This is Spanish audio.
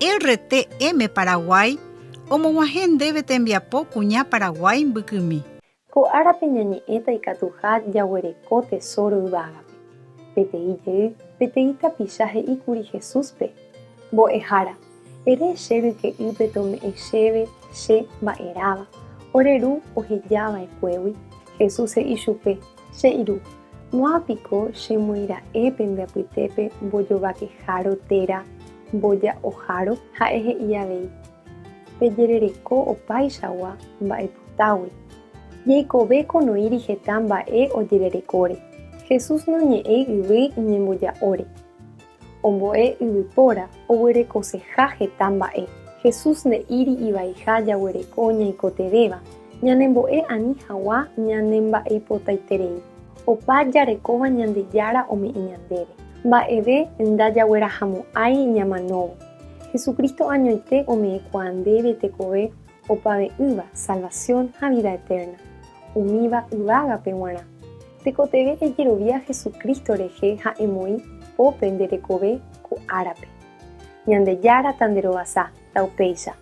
El rete M Paraguay, omog̃uahẽ ndéve tembiapo kuña Paraguay mbykymi. Ko árape ñañe'ẽta ikatuha jaguereko tesoro yvágape. Peteĩ jey, peteĩ tapicha he'íkuri Jesúspe. Mbo'ehára, ere che ryke'ýpe tome'ẽ chéve che mba'eráva. Oreru ohejava'ekuégui. Jesús he'i chupe: che iru, moapiko chemoira'e pembiapytépe mbojovakeháro térã mboja'oháro ha'e he'i avei: pejerereko opaichagua mba'epotágui. Jeikove konoíri heta mba'e ojererekóre. Jesús noñe'ẽi yvy iñemboja'óre. Ombo'e yvypóra oguerekoseha heta mba'e. Jesús nde'íri ivaiha jaguereko ñaikotevéva. Ñanembo'e ani hag̃ua ñanemba'eipotaiterei. Opa jarekóva Ñandejára ome'ẽ ñandéve. Mba'eve ndajaguerahamo'ãi ñamanóvo. Jesucristo añoite ome'ẽkuaa ndéve tekove opave'ỹva salvación ha vida eterna. Umíva yvágape g̃uarã. Tekotevẽ ejerovia Jesucristo rehe ha'emói pópe nderekove ko árape. Ñandejára tanderovasa, taupéicha.